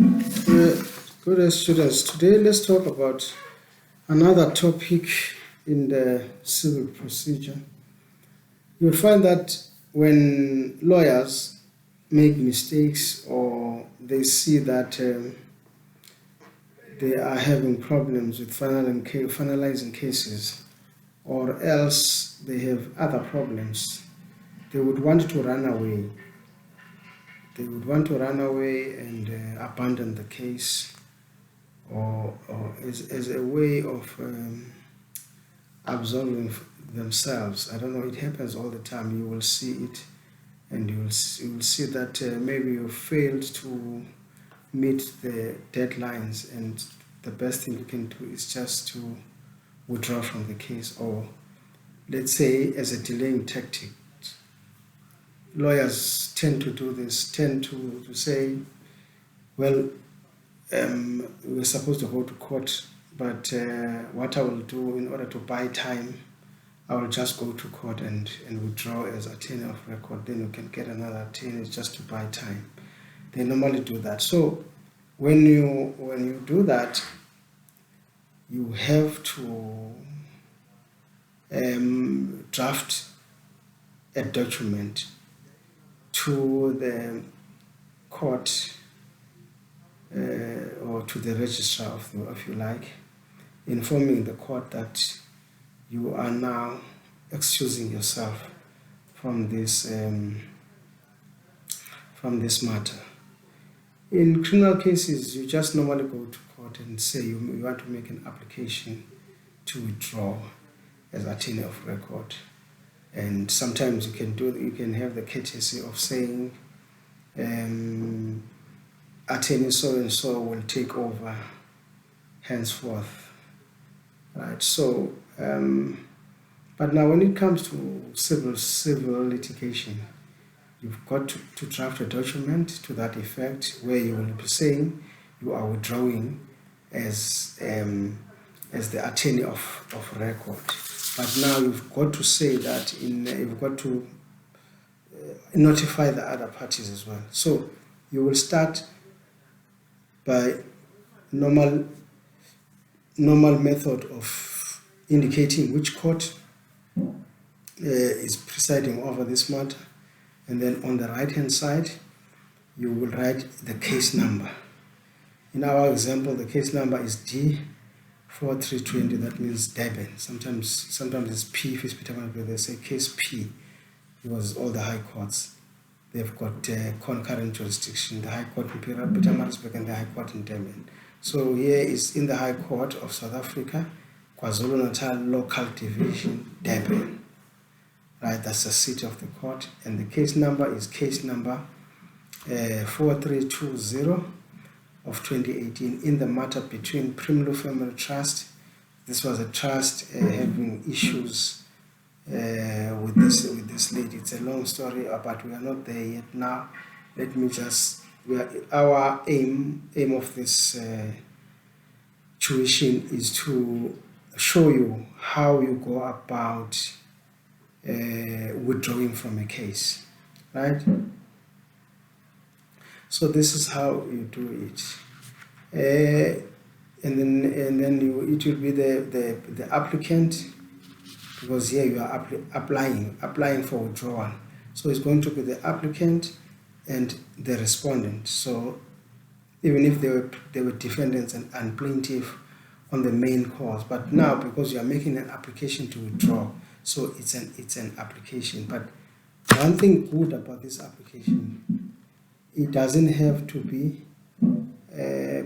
Uh, Good students, today let's talk about another topic in the civil procedure. You'll find that when lawyers make mistakes or they see that they are having problems with finalizing cases, or else they have other problems, they would want to run away. They would want to run away and abandon the case, or as a way of absolving themselves. I don't know, it happens all the time. You will see it, and you will see that maybe you failed to meet the deadlines, and the best thing you can do is just to withdraw from the case, or let's say as a delaying tactic. Lawyers tend to do this, tend to say, well, we're supposed to go to court, but what I will do in order to buy time, I will just go to court and withdraw as attorney of record. Then you can get another attorney just to buy time. They normally do that. So when you do that, you have to draft a document to the court or to the registrar, if you like, informing the court that you are now excusing yourself from this matter. In criminal cases, you just normally go to court and say you want to make an application to withdraw as attorney of record. And sometimes you can have the courtesy of saying attorney so and so will take over henceforth, right? So but now when it comes to civil litigation, you've got to draft a document to that effect, where you will be saying you are withdrawing as the attorney of record. But now you've got to say that you've got to notify the other parties as well. So you will start by normal method of indicating which court is presiding over this matter, and then on the right hand side you will write the case number. In our example, the case number is D4320. That means Durban. Sometimes it's P if it's Pietermaritzburg. They say case P, because all the high courts, they've got concurrent jurisdiction, the High Court in Pietermaritzburg and the High Court in Durban. So here is in the High Court of South Africa, KwaZulu-Natal Local Division, Durban. Right, that's the seat of the court, and the case number is case number 4320 of 2018, in the matter between Primlu Family Trust. This was a trust having issues with this lady. It's a long story, but we are not there yet now. Let me just, our aim of this tuition is to show you how you go about withdrawing from a case, right? So this is how you do it, and then it will be the applicant, because here you are applying for withdrawal. So it's going to be the applicant and the respondent. So even if they were defendants and plaintiff on the main cause, but now because you are making an application to withdraw, so it's an application. But one thing good about this application, it doesn't have to be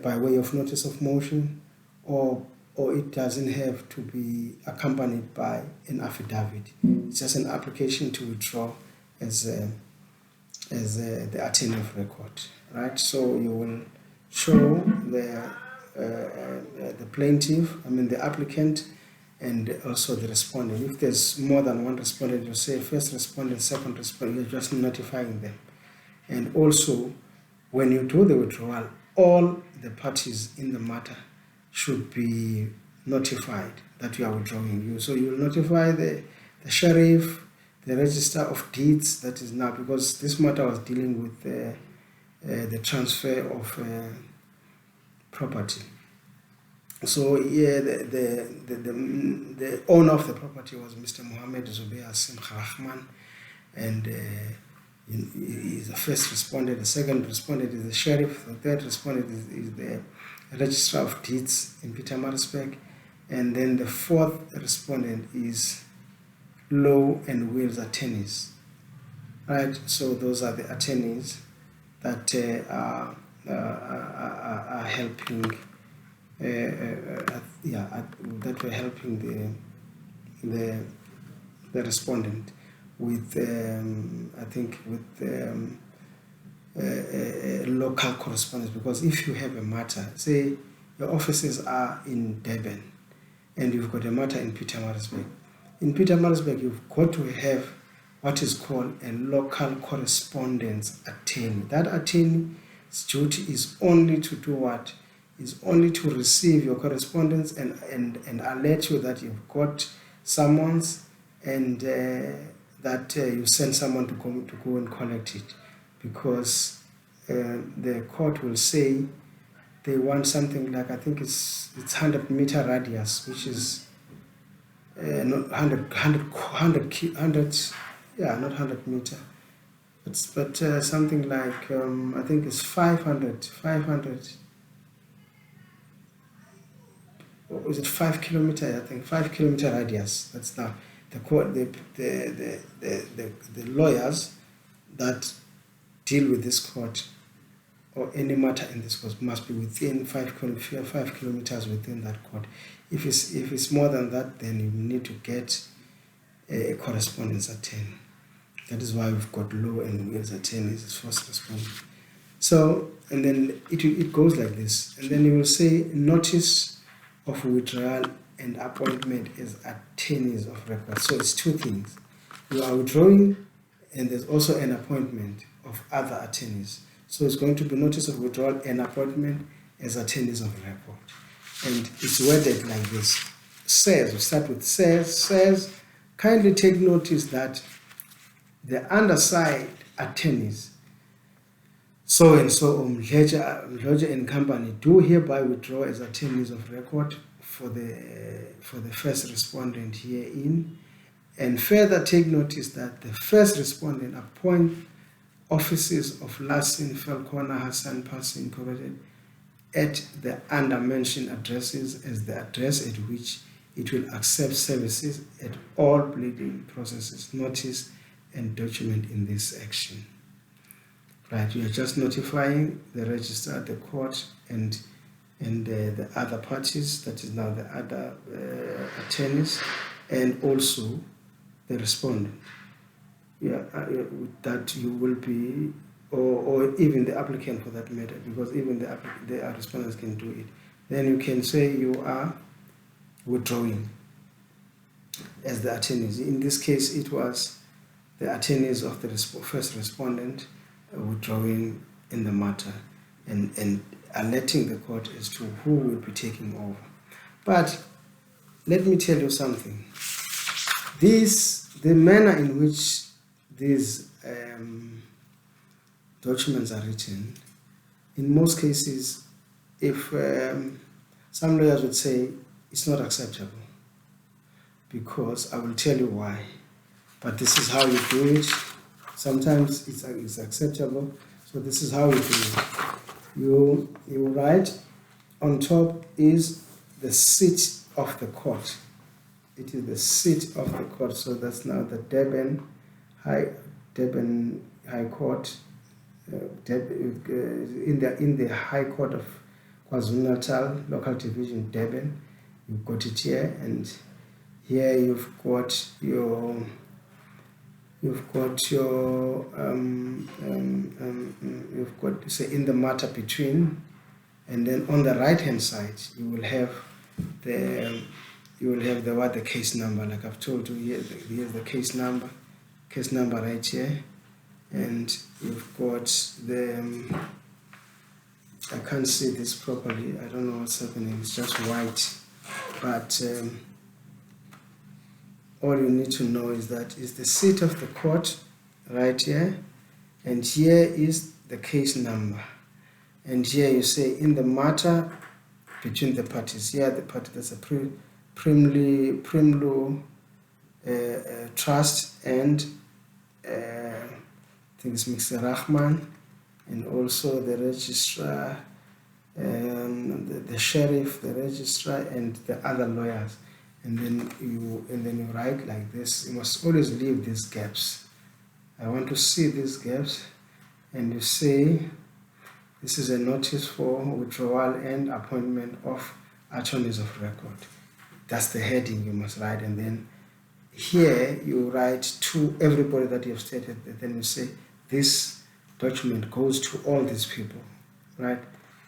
by way of notice of motion, or it doesn't have to be accompanied by an affidavit. It's just an application to withdraw as the attorney of record, right? So you will show the plaintiff, the applicant, and also the respondent. If there's more than one respondent, you say first respondent, second respondent, you're just notifying them. And also, when you do the withdrawal, all the parties in the matter should be notified that you are withdrawing. So you will notify the sheriff, the register of deeds, that is now, because this matter was dealing with the transfer of property. So yeah, the owner of the property was Mr. Mohammed Zubair Simcha Rahman, and he's the first respondent. The second respondent is the sheriff. The third respondent is the registrar of deeds in Pietermaritzburg, and then the fourth respondent is law and wills attorneys. Right. So those are the attorneys that are helping. That were helping the respondent with I think with local correspondence, because if you have a matter, say your offices are in Durban and you've got a matter in Pietermaritzburg. In Pietermaritzburg, you've got to have what is called a local correspondence attorney. That attorney's duty is only to do what? Is only to receive your correspondence and alert you that you've got summons, and that you send someone to go and collect it, because the court will say they want something like, I think it's 100-meter radius, which is not 100 not 100 meter, but something like I think it's 500. Or is it 5 kilometer? I think 5 kilometer radius. That's now the court. The lawyers that deal with this court or any matter in this court must be within 5 kilometers within that court. If it's more than that, then you need to get a correspondence attorney. That is why we've got law and wills attorneys as first respondent. So, and then it goes like this, and then you will say notice of withdrawal and appointment as attorneys of record. So it's two things. You are withdrawing, and there's also an appointment of other attorneys. So it's going to be notice of withdrawal and appointment as attorneys of record. And it's worded like this. Says, we start with says, kindly take notice that the undersigned attorneys, so and so, Mdletshe and Company, do hereby withdraw as attorneys of record for the first respondent herein, and further take notice that the first respondent appoint offices of Lasin Falconer Hassan Pass Incorporated at the under-mentioned addresses as the address at which it will accept services at all pleading processes, notice and document in this action. Right, you are just notifying the registrar, the court, and the other parties, that is now the other attorneys, and also the respondent. That you will be, or even the applicant for that matter, because even the respondents can do it. Then you can say you are withdrawing as the attorneys. In this case, it was the attorneys of the first respondent withdrawing in the matter and alerting the court as to who will be taking over. But let me tell you something. The manner in which these documents are written, in most cases, if some lawyers would say it's not acceptable, because I will tell you why. But this is how you do it. Sometimes it's acceptable. So this is how you do it. You write on top is the seat of the court. It is the seat of the court. So that's now the Durban High Court. In the High Court of KwaZulu-Natal, Local Division, Durban. You've got it here, and here you've got your say in the matter between, and then on the right hand side you will have the case number, like I've told you. Here's the case number right here, and you've got the I can't see this properly, I don't know what's happening, it's just white, but all you need to know is that is the seat of the court right here, and here is the case number. and here you say in the matter between the parties. Here the party, that's a Primlu Trust and I think it's Mr. Rahman, and also the registrar, the sheriff, the registrar, and the other lawyers. And then you write like this. You must always leave these gaps. I want to see these gaps, and you say this is a notice for withdrawal and appointment of attorneys of record. That's the heading you must write, and then here you write to everybody that you have stated, and then you say this document goes to all these people, right?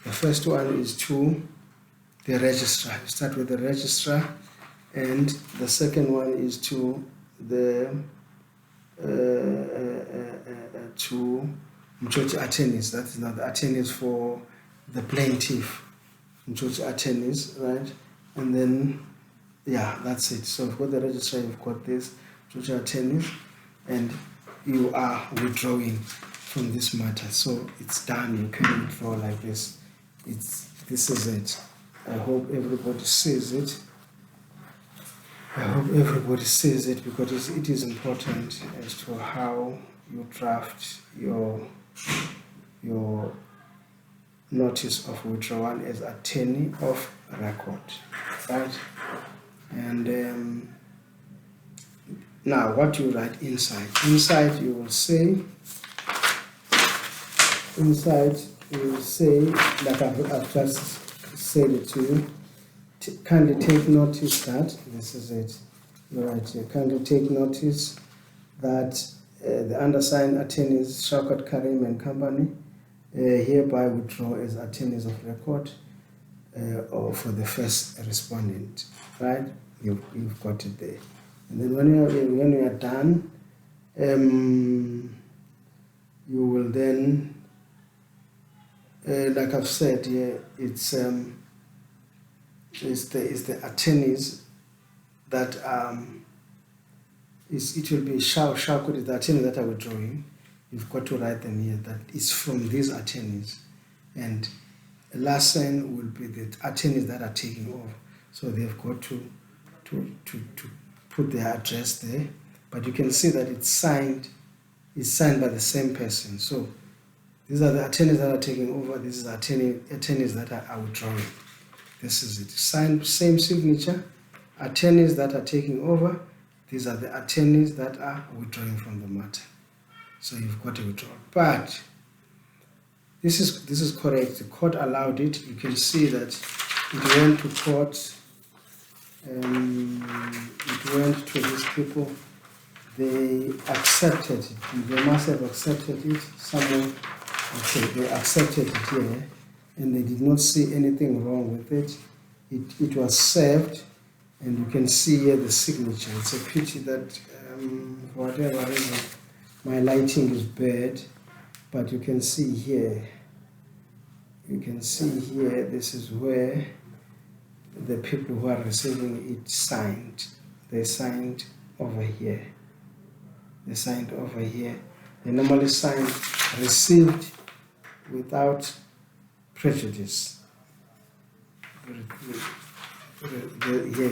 The first one is to the registrar. You start with the registrar, and the second one is to the to Mchochi attorneys. That is not the attorneys for the plaintiff, Mchochi attorneys, right? And then yeah, that's it. So you've got the registrar, you've got this Mchochi attorneys, and you are withdrawing from this matter. So it's done. You can withdraw like this. This is it. I hope everybody sees it. I hope everybody sees it, because it is important as to how you draft your notice of withdrawal as attorney of record, right? And now what you write inside you will say, like I've just said it to you, kindly take notice that, this is it, you write here, kindly take notice that the undersigned attorneys Shaukat Karim and Company hereby withdraw as attorneys of record or for the first respondent, right? You've got it there. And then when you are done, you will then, like I've said here, it's the attorneys that it will be Shaukat is the attorney that are withdrawing. You've got to write them here that it's from these attorneys, and Lassen will be the attorneys that are taking over. So they've got to put their address there, but you can see that it's signed by the same person. So these are the attorneys that are taking over. This is attorneys that are withdrawing. This is it. Signed, same signature. Attorneys that are taking over. These are the attorneys that are withdrawing from the matter. So you've got to withdraw. But this is correct. The court allowed it. You can see that it went to court. It went to these people. They accepted it. They must have accepted it somewhere. Okay, they accepted it here, and they did not see anything wrong with it. It was served, and you can see here the signature. It's a pity that for whatever reason my lighting is bad, but you can see here. You can see here. This is where the people who are receiving it signed. They signed over here. They signed over here. They normally sign received without prejudice. Here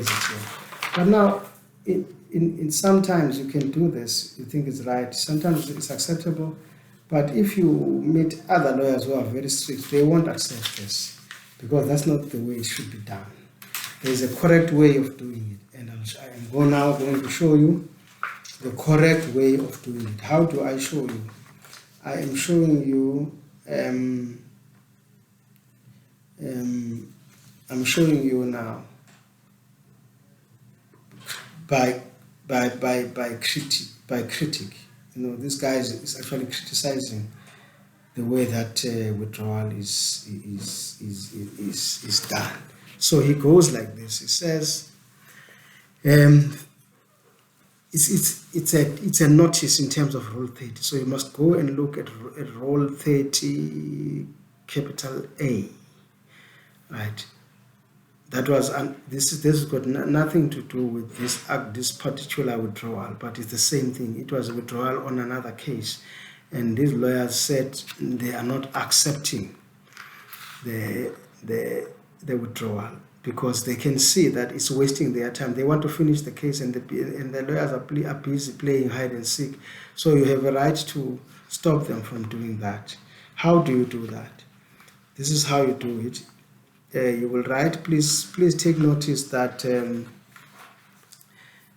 is it here. But now, in sometimes you can do this. You think it's right. Sometimes it's acceptable. But if you meet other lawyers who are very strict, they won't accept this, because that's not the way it should be done. There is a correct way of doing it, and I am now going to show you the correct way of doing it. How do I show you? I am showing you. I'm showing you now by critic. You know, this guy is actually criticizing the way that withdrawal is done. So he goes like this. He says, it's a notice in terms of Rule 30. So you must go and look at Rule 30, capital A, right? That was this has got nothing to do with this particular withdrawal, but it's the same thing. It was a withdrawal on another case, and these lawyers said they are not accepting the withdrawal, because they can see that it's wasting their time. They want to finish the case, and the lawyers are busy playing hide and seek. So you have a right to stop them from doing that. How do you do that? This is how you do it. You will write, please take notice that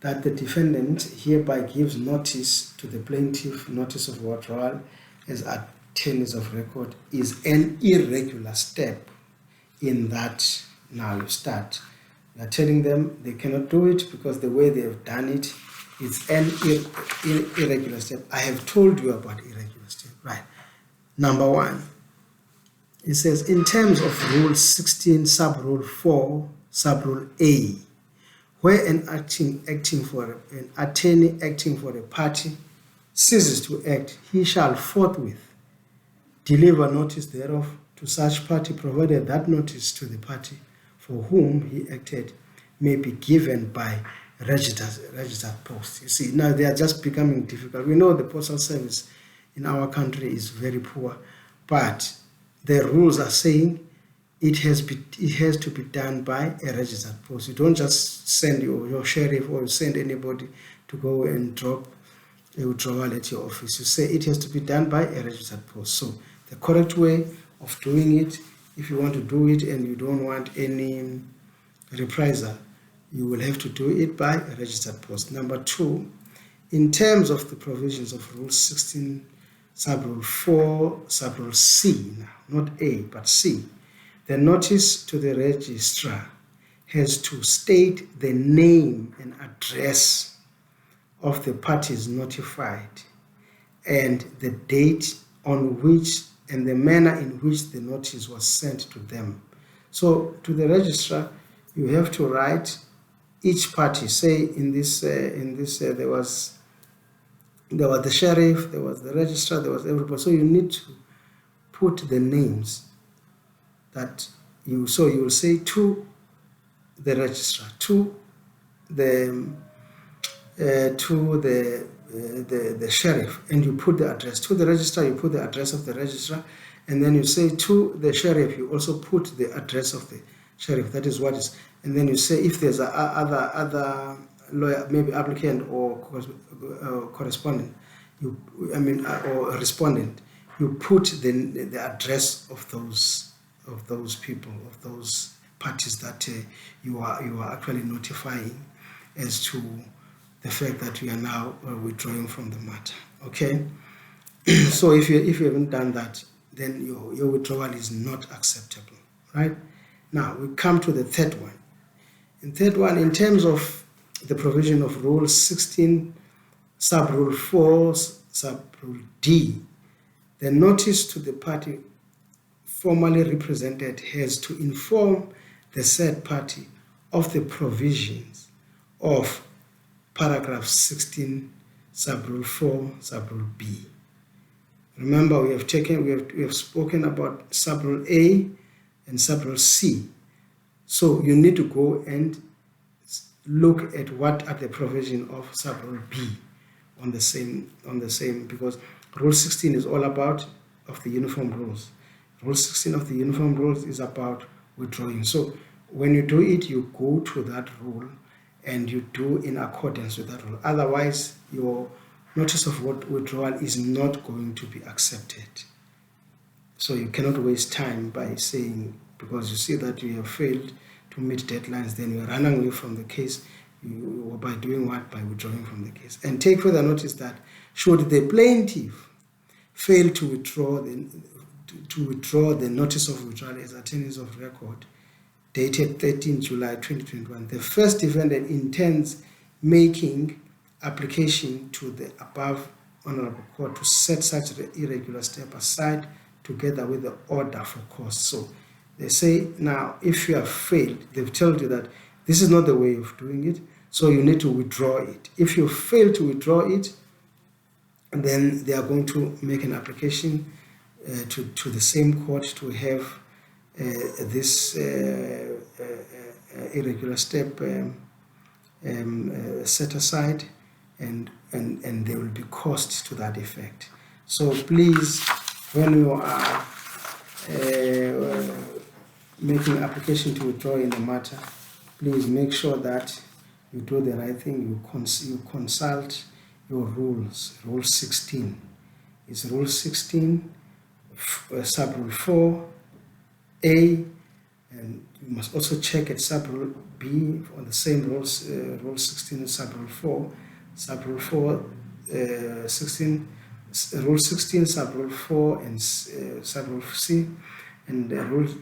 that the defendant hereby gives notice to the plaintiff, notice of withdrawal as attorneys of record is an irregular step in that. Now you start. You are telling them they cannot do it because the way they have done it is an irregular step. I have told you about irregular step, right? Number 1, it says, in terms of Rule 16, Sub-Rule 4, Sub-Rule A, where an attorney acting for a party ceases to act, he shall forthwith deliver notice thereof to such party, provided that notice to the party for whom he acted may be given by registered post. You see, now they are just becoming difficult. We know the postal service in our country is very poor, but the rules are saying it has to be done by a registered post. You don't just send your sheriff or you send anybody to go and drop a withdrawal at your office. You say it has to be done by a registered post. So the correct way of doing it, if you want to do it and you don't want any reprisal, you will have to do it by a registered post. Number 2, in terms of the provisions of Rule 16, Sub-Rule 4, Sub-Rule C, now, not A, but C, the notice to the registrar has to state the name and address of the parties notified and the date on which and the manner in which the notice was sent to them. So to the registrar, you have to write each party. Say in this there was the sheriff, there was the registrar, there was everybody. So you need to put the names that you. So you will say to the registrar, to the sheriff, and you put the address. To the registrar, you put the address of the registrar, and then you say to the sheriff, you also put the address of the sheriff. That is what is. And then you say if there's a other lawyer, maybe applicant or correspondent, or respondent, you put the address of those people, of those parties that you are actually notifying as to the fact that you are now withdrawing from the matter. Okay. So if you haven't done that, then your withdrawal is not acceptable, right? Now we come to the third one. In third one, in terms of the provision of Rule 16, Sub-Rule 4, Sub-Rule D, the notice to the party formally represented has to inform the said party of the provisions of paragraph 16, Sub-Rule 4, Sub-Rule B. Remember, we have spoken about Sub-Rule A and Sub-Rule C. So you need to go and look at what are the provision of Sub-Rule B on the same, because Rule 16 is all about of the uniform rules. Rule 16 of the uniform rules is about withdrawing. So when you do it, you go to that rule and you do in accordance with that rule. Otherwise, your notice of withdrawal is not going to be accepted. So you cannot waste time by saying, because you see that you have failed to meet deadlines, then you are running away from the case. By doing what? By withdrawing from the case. And take further notice that should the plaintiff fail to withdraw the notice of withdrawal as attorneys of record dated 13 July 2021, the first defendant intends making application to the above honorable court to set such an irregular step aside together with the order for cause. So they say, now if you have failed, they've told you that this is not the way of doing it, so you need to withdraw it. If you fail to withdraw it, then they are going to make an application to the same court to have this irregular step set aside, and there will be cost to that effect. So please, when you are making application to withdraw in the matter, please make sure that you do the right thing. You consult your rules. Rule 16 is Rule 16, sub-rule 4A, and you must also check at sub-rule B on the same rules, Rule 16 sub-rule 4, sub-rule 4, 16, Rule 16 sub-rule 4 and sub-rule C, and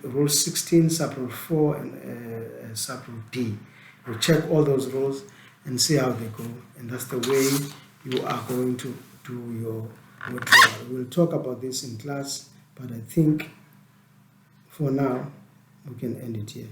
Rule 16 sub-rule 4 and sub-rule D. You check all those rules and see how they go, and that's the way you are going to do your withdrawal. We'll talk about this in class, but I think for now we can end it here.